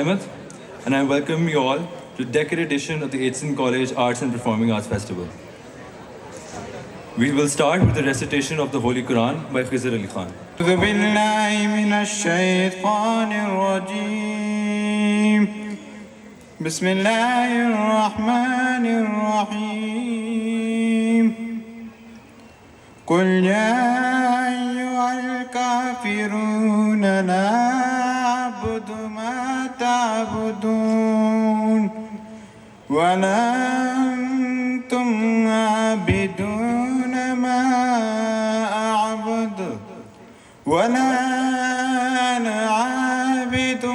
Ahmed, and I welcome you all to the Decade edition of the Aitken College Arts and Performing Arts Festival. We will start with the recitation of the Holy Quran by Khizr Ali Khan. أعوذ بالله من الشيطان الرجيم بسم الله الرحمن الرحيم قل يا أيها الكافرون لا أعبد ما تعبدون ولا أنتم عابدون ما أعبد ولا أنا عابد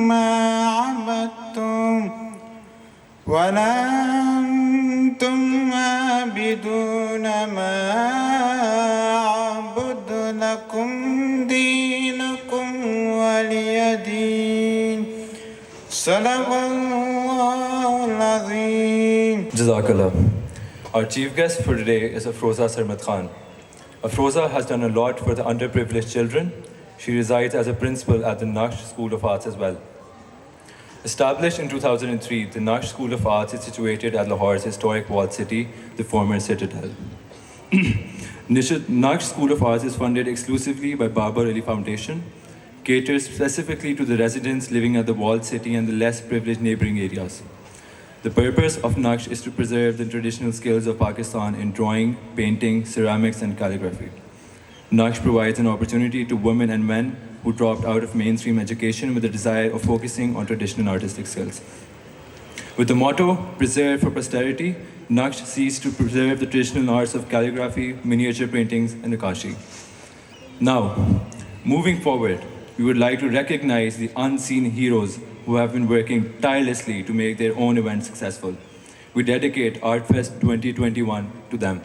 ما عبدتم ولا أنتم عابدون ما أعبد لكم دينكم ولي دين صدق الله العظيم. Jazakallah. Our chief guest for today is Afroza Sarmat Khan. Afroza has done a lot for the underprivileged children. She resides as a principal at the Naqsh School of Arts as well. Established in 2003, the Naqsh School of Arts is situated at Lahore's historic walled city, the former Citadel. Naqsh School of Arts is funded exclusively by Babar Ali Foundation, caters specifically to the residents living at the walled city and the less privileged neighboring areas. The purpose of Naqsh is to preserve the traditional skills of Pakistan in drawing, painting, ceramics, and calligraphy. Naqsh provides an opportunity to women and men who dropped out of mainstream education with the desire of focusing on traditional artistic skills. With the motto, Preserve for Posterity, Naqsh seeks to preserve the traditional arts of calligraphy, miniature paintings, and Nakashi. Now, moving forward, we would like to recognize the unseen heroes who have been working tirelessly to make their own event successful. We dedicate ArtFest 2021 to them.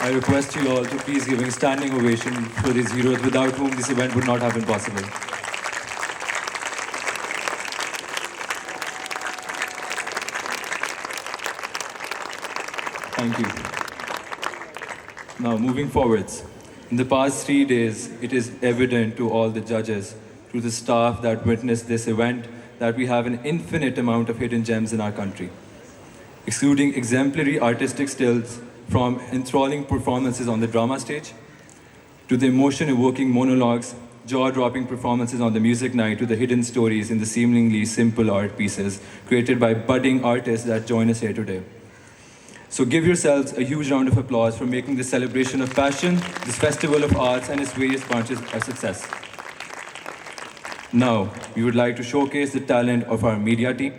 I request you all to please give a standing ovation for these heroes without whom this event would not have been possible. Thank you. Now, moving forwards. In the past 3 days, it is evident to all the judges, to the staff that witnessed this event, that we have an infinite amount of hidden gems in our country. Excluding exemplary artistic stills from enthralling performances on the drama stage, to the emotion-evoking monologues, jaw-dropping performances on the music night, to the hidden stories in the seemingly simple art pieces created by budding artists that join us here today. So give yourselves a huge round of applause for making this celebration of passion, this festival of arts and its various branches a success. Now, we would like to showcase the talent of our media team.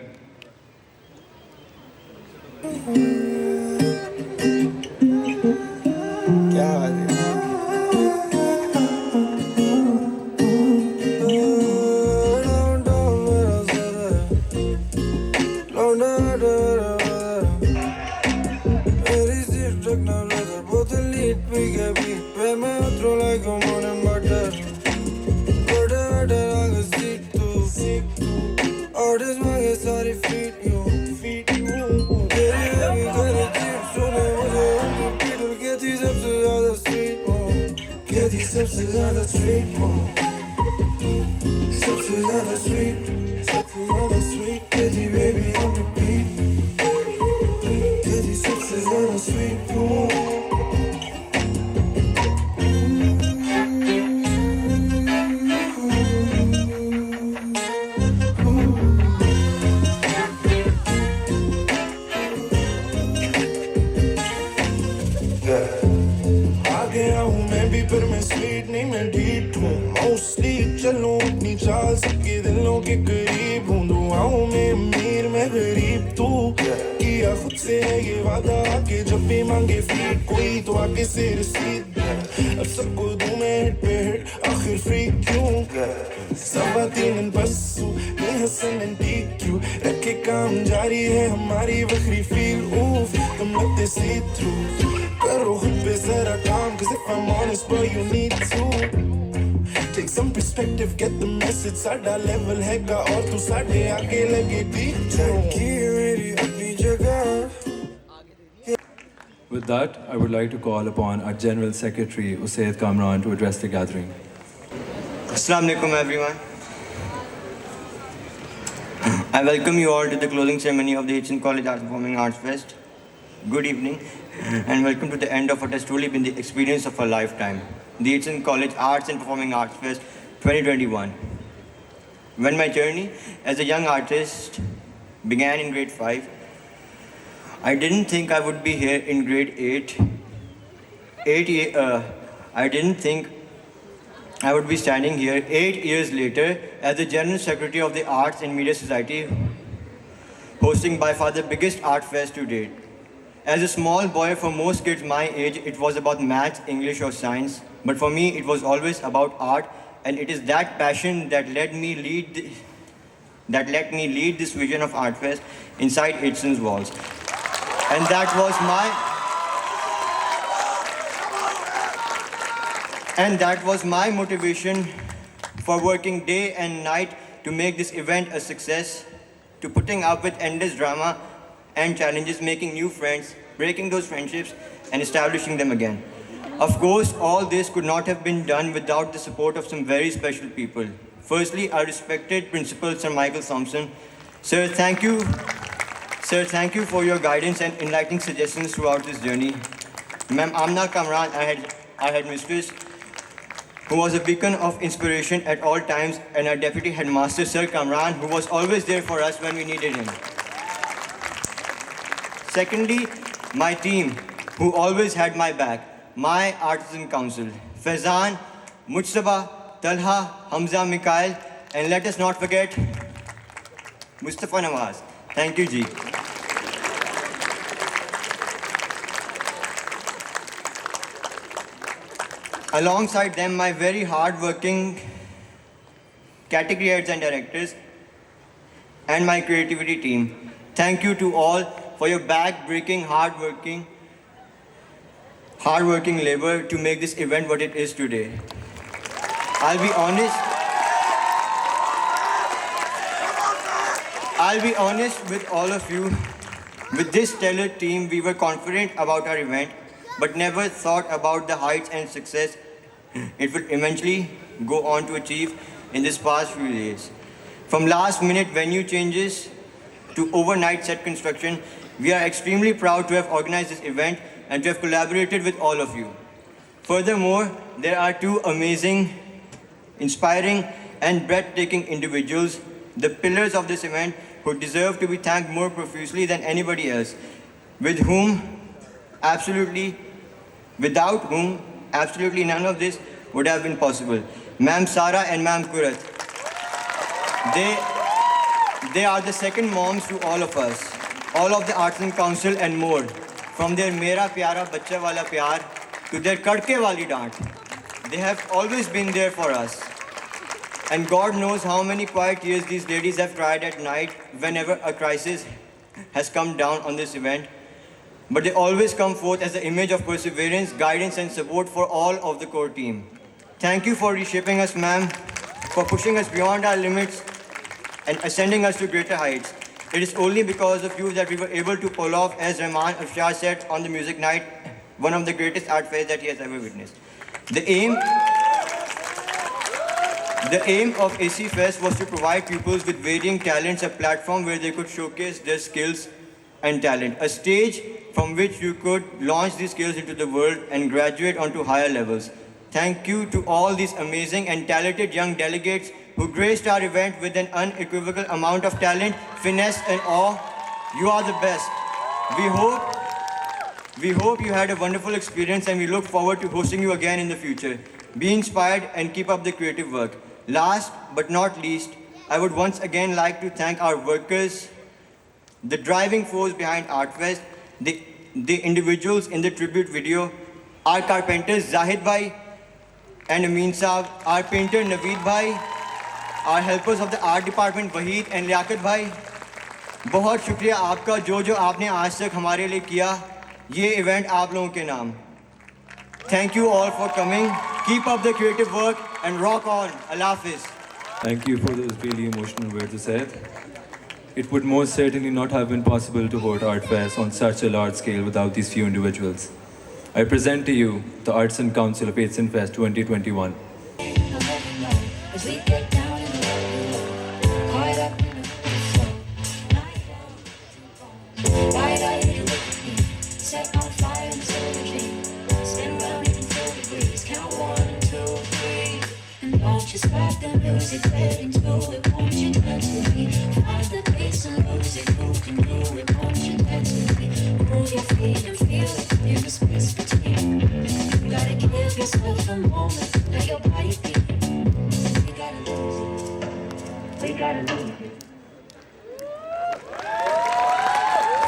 साडा level हैगा और तू साडे आगे लगे With that, I would like to call upon our General Secretary, Usaid Kamran, to address the gathering. Assalamu alaikum everyone. I welcome you all to the closing ceremony of the HN College Arts Performing Arts Fest. Good evening and welcome to the end of what has truly been the experience of a lifetime, the HN College Arts and Performing Arts Fest 2021. When my journey as a young artist began in grade 5, I didn't think I would be here in grade 8. I didn't think I would be standing here 8 years later as the General Secretary of the Arts and Media Society, hosting by far the biggest art fest to date. As a small boy, for most kids my age, it was about maths, English or science. But for me, it was always about art, and it is that passion that let me lead this vision of Art Fest inside HSN's walls. And that was my motivation for working day and night to make this event a success, to putting up with endless drama and challenges, making new friends, breaking those friendships and establishing them again. Of course, all this could not have been done without the support of some very special people. Firstly, our respected Principal, Sir Michael Thompson. Sir, thank you. Sir, thank you for your guidance and enlightening suggestions throughout this journey. Ma'am Amna Kamran, I had mistress, who was a beacon of inspiration at all times, and our Deputy Headmaster, Sir Kamran, who was always there for us when we needed him. Secondly, my team, who always had my back, my Artisan Council, Faizan, Mujtaba, Talha, Hamza, Mikhail, and let us not forget Mustafa Nawaz. Thank you, Ji. Alongside them, my very hard-working category heads and directors, and my creativity team. Thank you to all for your back-breaking, hard-working labor to make this event what it is today. I'll be honest with all of you. With this stellar team, we were confident about our event, but never thought about the heights and success it would eventually go on to achieve in this past few days. From last minute venue changes to overnight set construction, we are extremely proud to have organized this event and to have collaborated with all of you. Furthermore, there are two amazing, inspiring, and breathtaking individuals, the pillars of this event, who deserve to be thanked more profusely than anybody else, without whom absolutely none of this would have been possible. Ma'am Sara and Ma'am Kurat. They are the second moms to all of us, all of the Artisan Council and more. From their Mera Pyara Bachcha Wala Pyar to their Kadke Wali Dant. They have always been there for us. And God knows how many quiet years these ladies have cried at night whenever a crisis has come down on this event. But they always come forth as the image of perseverance, guidance, and support for all of the core team. Thank you for reshaping us, ma'am, for pushing us beyond our limits and ascending us to greater heights. It is only because of you that we were able to pull off, as Rahman Afshar said on the music night, one of the greatest art fairs that he has ever witnessed. The aim of AC Fest was to provide pupils with varying talents a platform where they could showcase their skills and talent, a stage from which you could launch these skills into the world and graduate onto higher levels. Thank you to all these amazing and talented young delegates who graced our event with an unequivocal amount of talent, finesse, and awe. You are the best. We hope you had a wonderful experience, and we look forward to hosting you again in the future. Be inspired and keep up the creative work. Last but not least, I would once again like to thank our workers, the driving force behind ArtFest, the individuals in the tribute video, our carpenters Zahid Bhai and Amin Saab, our painter Naveed Bhai, our helpers of the art department Waheed and Liaquat Bhai. बहुत शुक्रिया आपका जो आपने आज तक हमारे लिए किया, ये इवेंट आप लोगों के नाम. Thank you all for coming. Keep up the creative work and rock on. Allah Hafiz. Thank you for those really emotional words you said. It would most certainly not have been possible to hold Art Fest on such a large scale without these few individuals. I present to you the Artisan Council of Artisan Fest 2021. As we get down in the caught up in the flow. Wide eyed and look at me, set on fire until the dream. Spin around and feel the breeze. Count 1, 2, 3. And won't you spark the music, let into it, won't you dance with me? Find the bass and lose it, who can do it, won't you dance with me? Move your feet and feel it in the space between. You gotta give yourself a moment, let your body beat. We gotta lose it.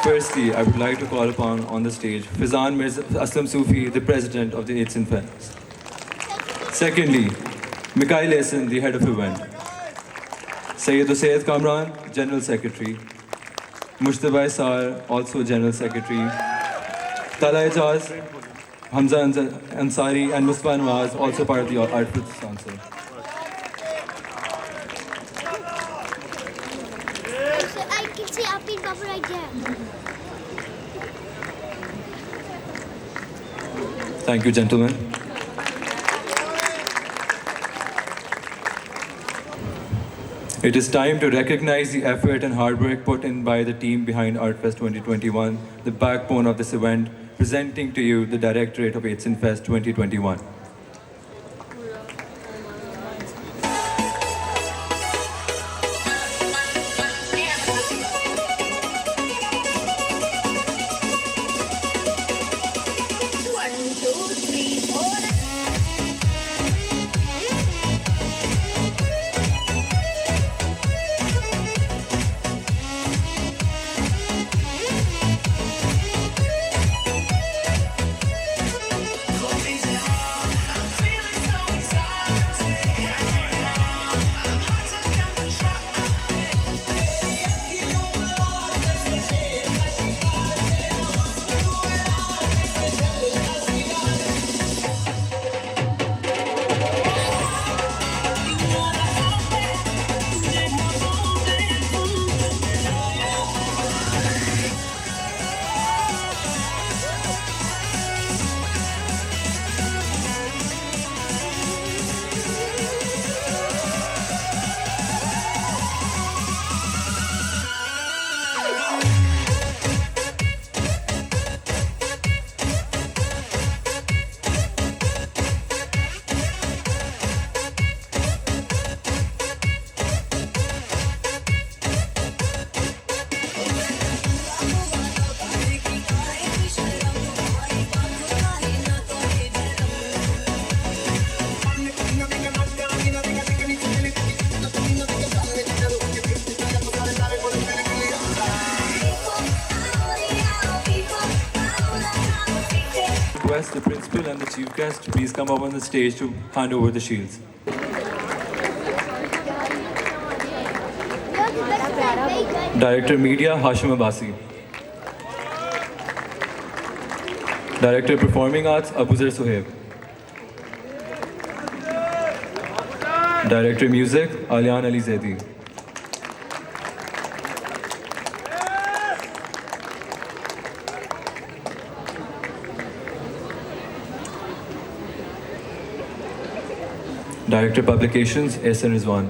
Firstly, I would like to call upon on the stage Fizan Mirza Aslam Sufi, the president of the Artisan Fest. Secondly, Mikhail Ehsan, the head of event. Sayyid Usaid Kamran, general secretary. Mushtaba Isar, also general secretary. Tala Ijaz, Hamza Ansari, and Musba Nawaz, also part of the Art Fest Council. I can see Apin Baba right there. Thank you, gentlemen. It is time to recognize the effort and hard work put in by the team behind ArtFest 2021, the backbone of this event, presenting to you the Directorate of Artisan Fest 2021. request the principal and the chief guest to please come up on the stage to hand over the shields. Director Media, Hashim Abbasi. Director Performing Arts, Abuzar Suhaib. Director Music, Alian Ali Zaidi. Director Publications, Ehsan Rizwan.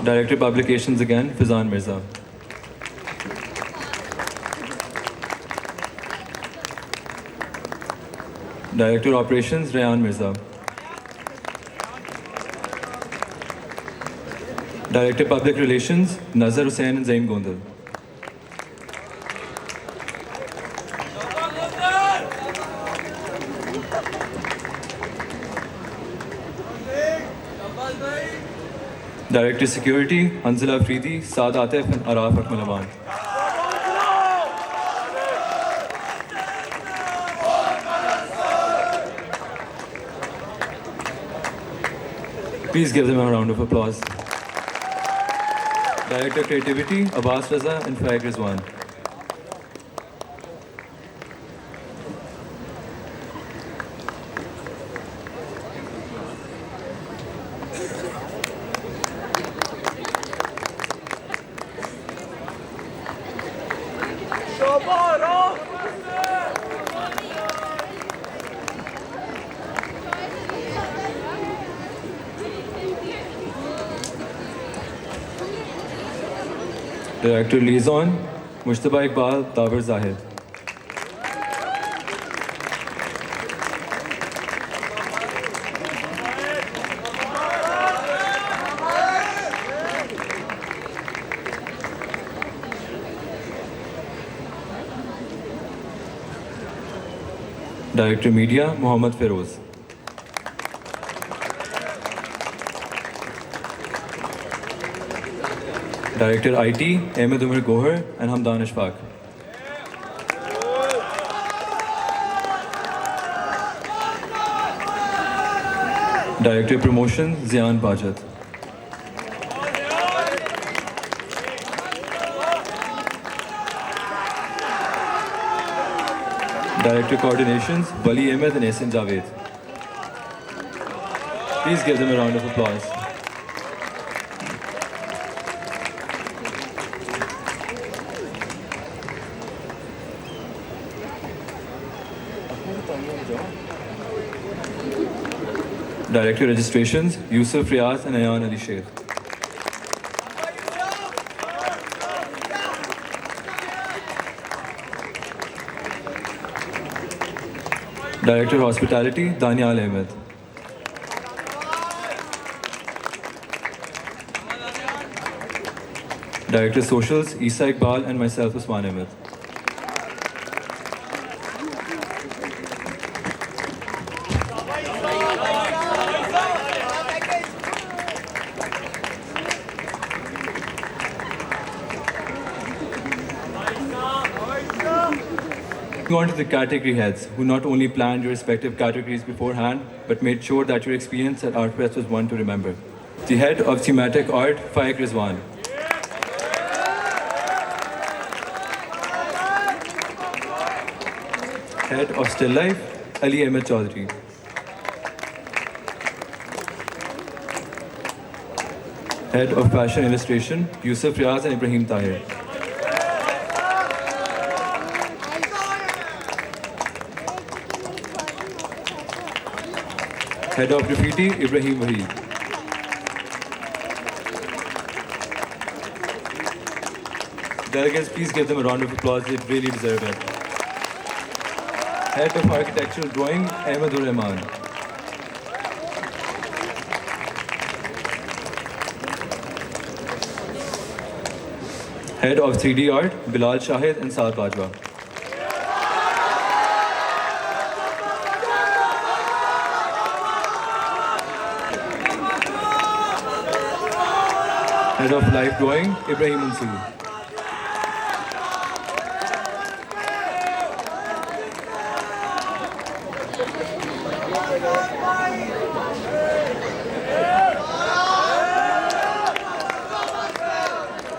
Director Publications again, Fizan Mirza. Director Operations, Rayan Mirza. Director Public Relations, Nazar Hussain and Zain Gondal. Director Security, Hanzala Afridi, Saad Atif and Araf Akmalawan. Please give them a round of applause. Director Creativity, Abbas Raza and Faik Rizwan. Director Liaison, Mushtaba Iqbal, Davar Zahid. Director Media, Mohammad Feroz. Director IT, Ahmed Umar Gohar and Hamdan Ashfaq. Director Promotion, Zian Bajat. Director Coordinations, Wali Ahmed and Ehsan Javed. Please give them a round of applause. Director Registrations, Yusuf Riaz and Ayan Ali Sheikh. Director Hospitality, Danial Ahmed. Director Socials, Isa Iqbal and myself, Usman Ahmed. On to the category heads, who not only planned your respective categories beforehand, but made sure that your experience at ArtFest was one to remember. The head of thematic art, Faik Rizwan. Head of still life, Ali Ahmed Chaudhry. Head of fashion illustration, Yusuf Riaz and Ibrahim Tahir. Head of Graffiti, Ibrahim Wahid. Delegates, please give them a round of applause, they really deserve it. Head of Architectural Drawing, Ahmedur Rahman. Head of 3D Art, Bilal Shahid and Saad Bajwa. Head of Life Drawing, Ibrahim Mansoor.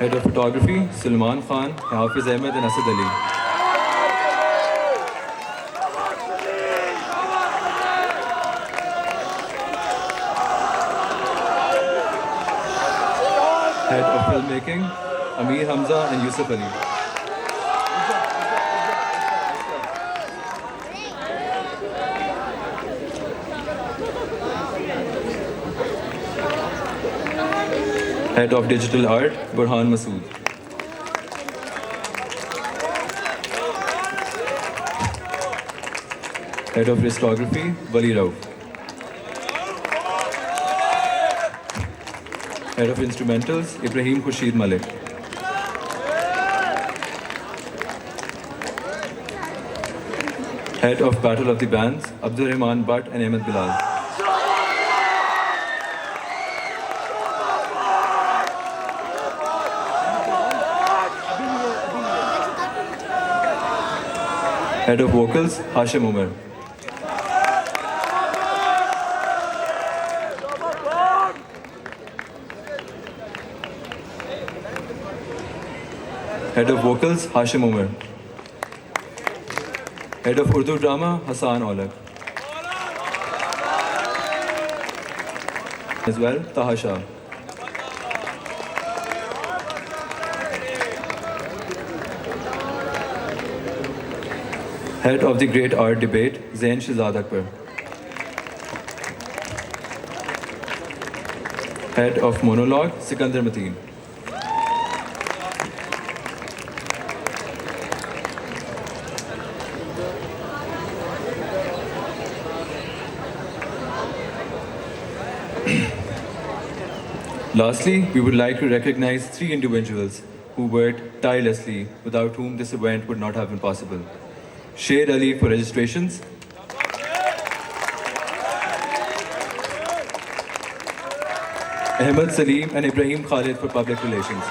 Head of Photography, Sulman Khan, Hafiz Ahmed and Asad Ali. Head of Filmmaking, Amir Hamza and Yusuf Ali. Head of Digital Art, Burhan Masood. Head of Risography, Wali Rauf. Head of Instrumentals, Ibrahim Khurshid Malik. Head of Battle of the Bands, Abdul Rahman Bhatt and Ahmed Bilal. Head of Vocals, Hashim Umar. Head of Vocals, Hashim Umar. Head of Urdu Drama, Hassan Olak. As well, Taha Shah. Head of the Great Art Debate, Zain Shahzad Akbar. Head of Monologue, Sikandar Mateen. Lastly, we would like to recognize 3 individuals who worked tirelessly, without whom this event would not have been possible. Sher Ali for registrations. Ahmed Salim and Ibrahim Khalid for public relations.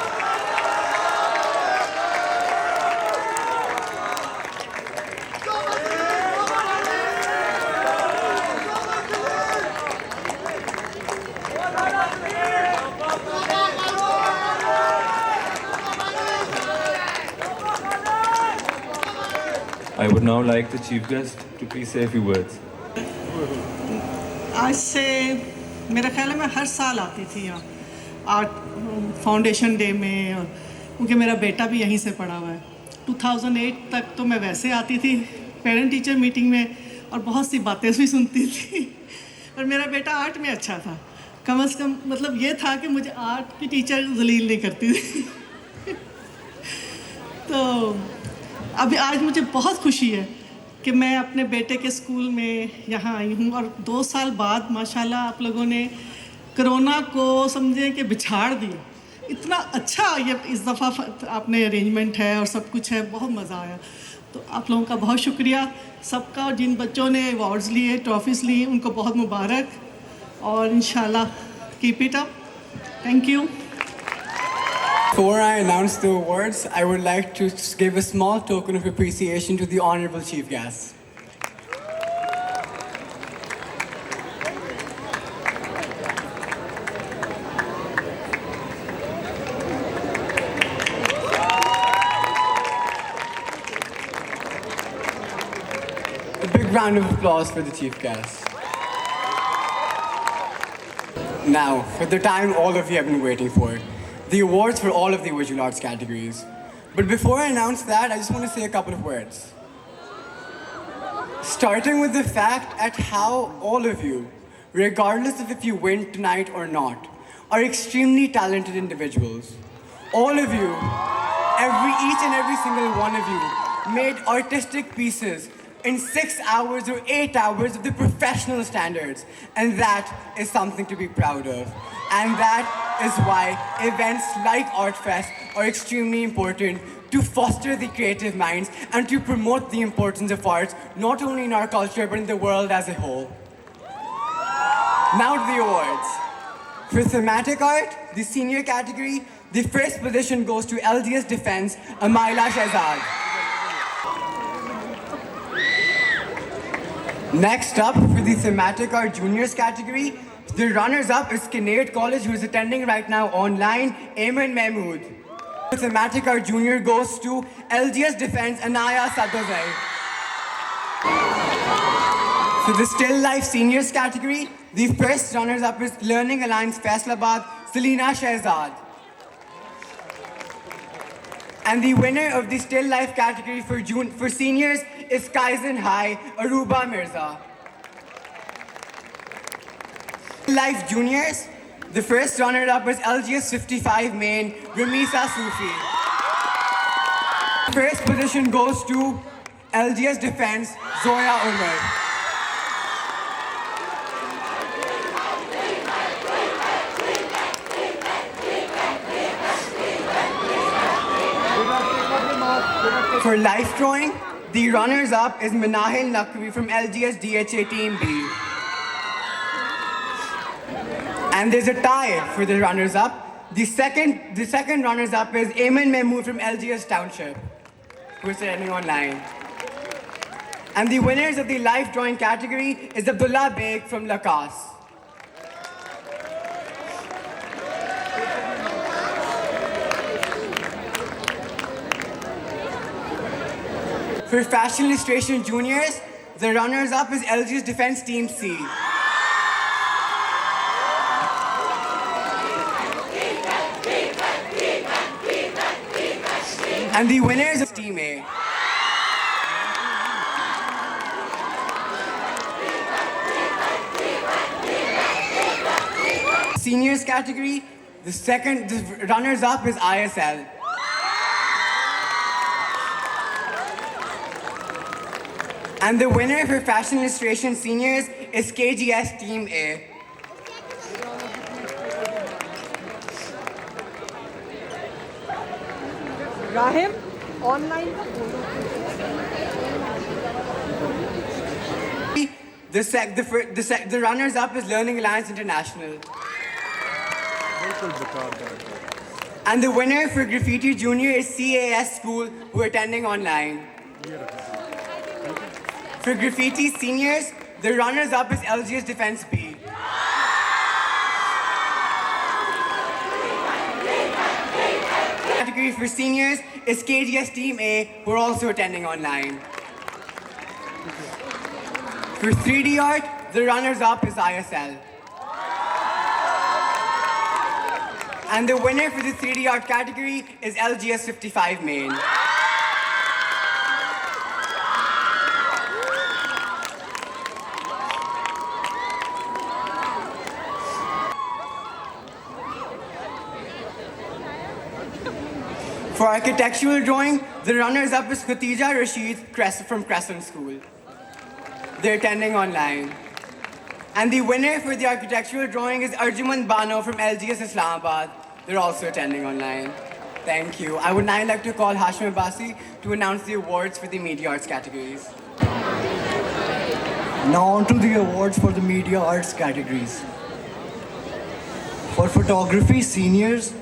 I would now like the chief guest to please say a few words. आज से मेरा ख्याल है मैं हर साल आती थी यहाँ आर्ट फाउंडेशन डे में, और क्योंकि मेरा बेटा भी यहीं से पढ़ा हुआ है। 2008 तक तो मैं वैसे आती थी पेरेंट टीचर मीटिंग में और बहुत सी बातें भी सुनती थी, पर मेरा बेटा आर्ट में अच्छा था। कम से कम मतलब ये था कि मुझे आर्ट की टीचर जलील नहीं करती थी। तो अभी आज मुझे बहुत खुशी है कि मैं अपने बेटे के स्कूल में यहाँ आई हूँ, और 2 साल बाद माशाल्लाह आप लोगों ने कोरोना को समझे कि बिछाड़ दिया। इतना अच्छा ये इस दफ़ा आपने अरेंजमेंट है और सब कुछ है, बहुत मज़ा आया। तो आप लोगों का बहुत शुक्रिया सबका, और जिन बच्चों ने अवार्ड्स लिए, ट्रॉफीज़ ली, उनको बहुत मुबारक, और इंशाल्लाह keep it up. Thank you. Before I announce the awards, I would like to give a small token of appreciation to the Honorable Chief Guest. A big round of applause for the Chief Guest. Now, for the time all of you have been waiting for, the awards for all of the visual arts categories. But before I announce that, I just want to say a couple of words. Starting with the fact at how all of you, regardless of if you win tonight or not, are extremely talented individuals. All of you, each and every single one of you, made artistic pieces in 6 hours or 8 hours of the professional standards. And that is something to be proud of. And that is why events like ArtFest are extremely important to foster the creative minds and to promote the importance of arts, not only in our culture, but in the world as a whole. Now to the awards. For thematic art, the senior category, the first position goes to LGS Defense, Amaila Shehzad. Next up, for the thematic art juniors category, the runners-up is Kinnaird College, who is attending right now online, Ayman Mahmood. The thematic art junior goes to LGS Defense, Anaya Sadovai. For the still life seniors category, the first runners-up is Learning Alliance Faisalabad, Selina Shehzad. And the winner of the still life category for seniors is Kaizen High, Aruba Mirza. Life juniors, the first runner-up is LGS 55 main, Ramisa Sufi. First position goes to LGS Defense, Zoya Umar. For life drawing, the runners-up is Manahil Naqvi from LGS DHA Team B. And there's a tie for the runners-up. The second runners-up is Ayman Mahmood from LGS Township, who is attending online. And the winners of the life drawing category is Abdullah Beg from Lakas. For fashion illustration juniors, the runners-up is LGS Defense Team C. And the winners of Team A. Seniors category, the runners-up is ISL. And the winner for fashion illustration seniors is KGS Team A. Rahim, online. The runners-up is Learning Alliance International. And the winner for Graffiti Junior is CAS School, who are attending online. For Graffiti Seniors, the runners-up is LGS Defense B. Category for seniors is KGS Team A, who are also attending online. For 3D art, the runners-up is ISL. And the winner for the 3D art category is LGS 55 main. For architectural drawing, the runners-up is Khatija Rashid from Crescent School. They're attending online. And the winner for the architectural drawing is Arjuman Bano from LGS Islamabad. They're also attending online. Thank you. I would now like to call Hashim Abbasi to announce the awards for the media arts categories. Now on to the awards for the media arts categories. For photography seniors,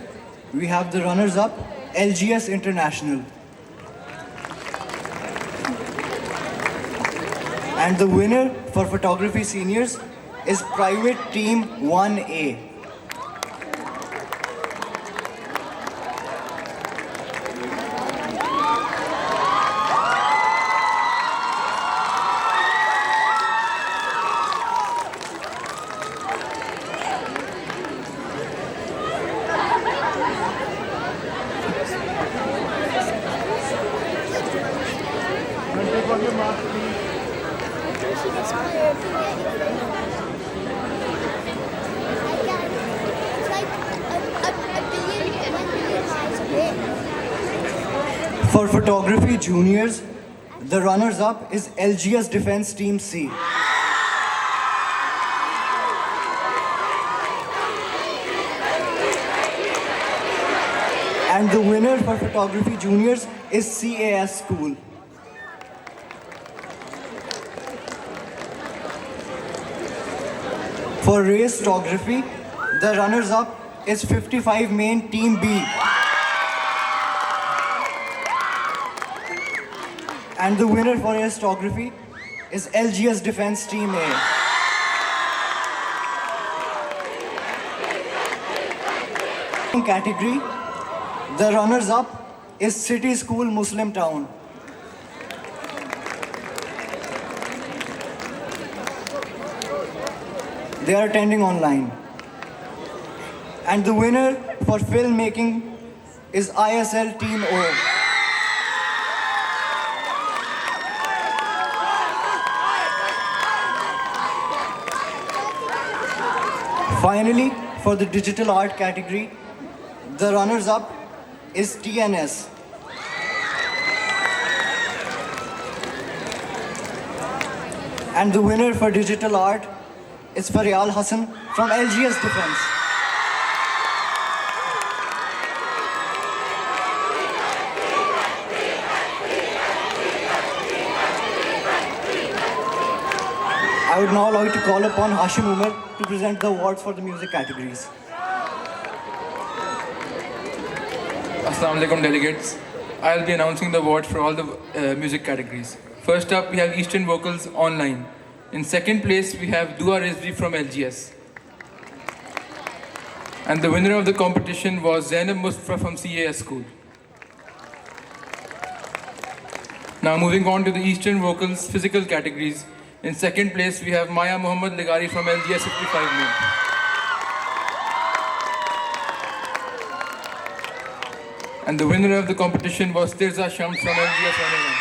we have the runners-up, LGS International. And the winner for photography seniors is Private Team 1A. For photography juniors, the runners-up is LGS Defense Team C. And the winner for photography juniors is CAS School. For race photography, The runners-up is 55 main Team B. And the winner for histography is LGS Defense Team A. In category, the runners-up is City School Muslim Town. They are attending online. And the winner for filmmaking is ISL Team O. Finally, for the digital art category, the runners-up is TNS. And the winner for digital art is Faryal Hassan from LGS Defense. I would now like to call upon Hashim Umar to present the awards for the music categories. Assalamu alaikum delegates. I'll be announcing the awards for all the music categories. First up, we have Eastern Vocals Online. In second place, we have Dua Rizvi from LGS. And the winner of the competition was Zainab Mustafa from CAS School. Now moving on to the Eastern Vocals Physical categories. In second place, we have Maya Muhammad Ligari from LGS 55 Main. And the winner of the competition was Tirza Shams from LGS 101.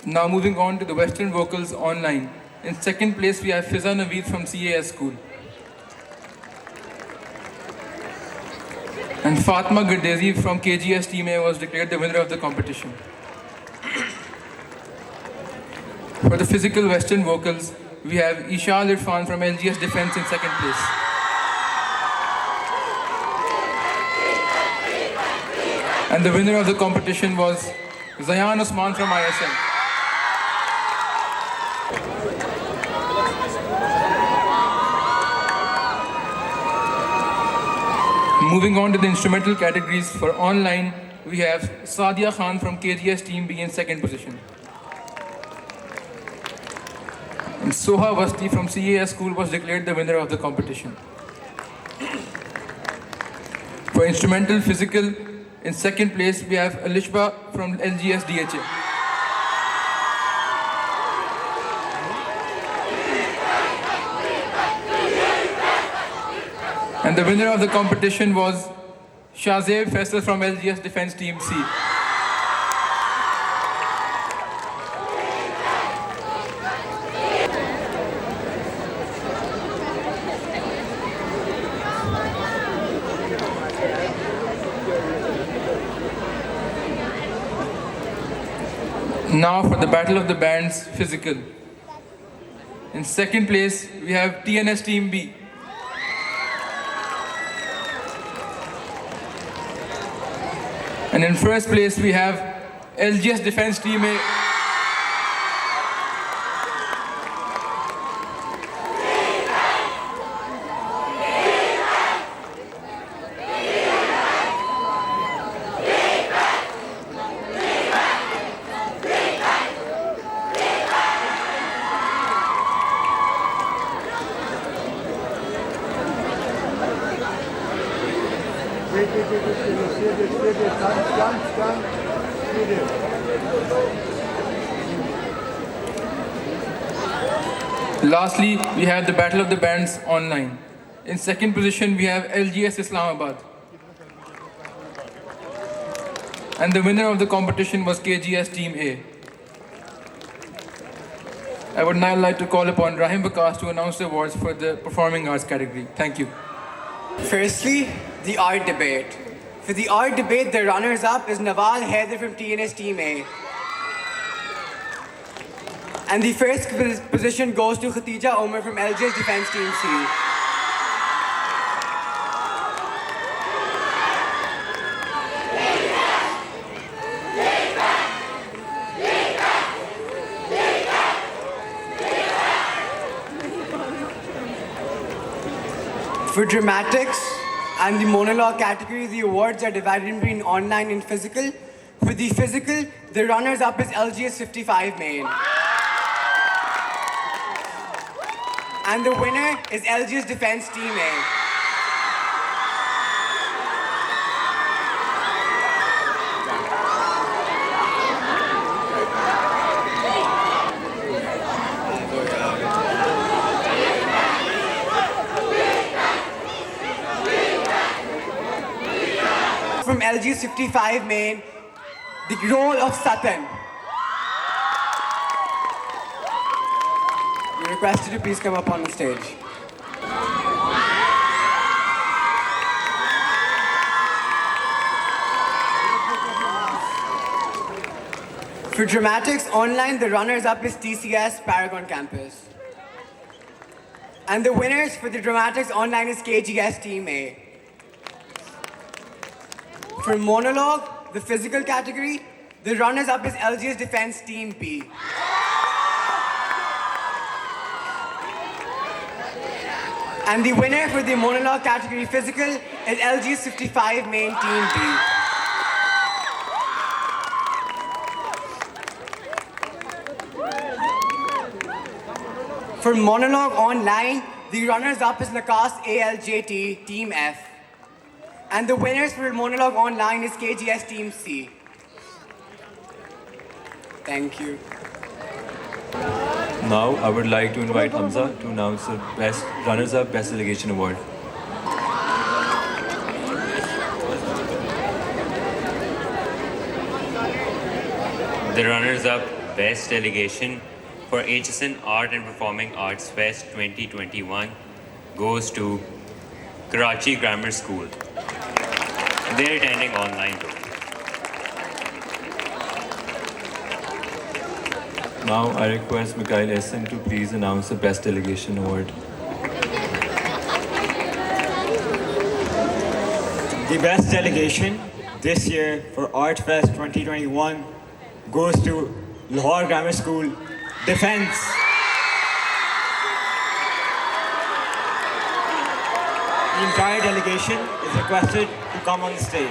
Now moving on to the Western Vocals Online. In second place, we have Fiza Naveed from CAS School. And Fatma Gurdezi from KGS Team A was declared the winner of the competition. For the physical Western vocals, we have Ishal Irfan from LGS Defense in second place. And the winner of the competition was Zayan Osman from ISL. Moving on to the instrumental categories, for online, we have Sadia Khan from KGS Team B in second position. And Soha Vasti from CAS School was declared the winner of the competition. For instrumental physical, in second place, we have Alishba from LGS DHA. And the winner of the competition was Shahzeb Faisal from LGS Defense Team C. Now for the Battle of the Bands physical. In second place, we have TNS Team B. And in first place, we have LGS Defense Team A. Lastly, we have the Battle of the Bands online. In second position, we have LGS Islamabad. And the winner of the competition was KGS Team A. I would now like to call upon Rahim Bakas to announce the awards for the Performing Arts category. Thank you. Firstly, the art debate. For the art debate, the runners-up is Nawal Haider from TNS Team A. And the first position goes to Khatija Omar from LGS Defense Team C. For dramatics and the monologue category, the awards are divided between online and physical. For the physical, the runners-up is LGS 55 main. And the winner is LGS Defense Team A. From LGS 55 main, the role of Satan. You're requested to please come up on the stage. For dramatics online, the runners-up is TCS Paragon Campus. And the winners for the dramatics online is KGS Team A. For monologue, the physical category, the runners-up is LGS Defense Team B. And the winner for the monologue category physical is LGS 55 main Team B. For monologue online, the runners-up is Lacoste ALJT Team F. And the winners for monologue online is KGS Team C. Thank you. Now, I would like to invite Hamza to announce the Best Runners-Up Best Delegation Award. The runners-up Best Delegation for HSN Art and Performing Arts Fest 2021 goes to Karachi Grammar School. They're attending online though. Now, I request Mikhail Essen to please announce the Best Delegation Award. The best delegation this year for Art Fest 2021 goes to Lahore Grammar School Defense. The entire delegation is requested to come on the stage.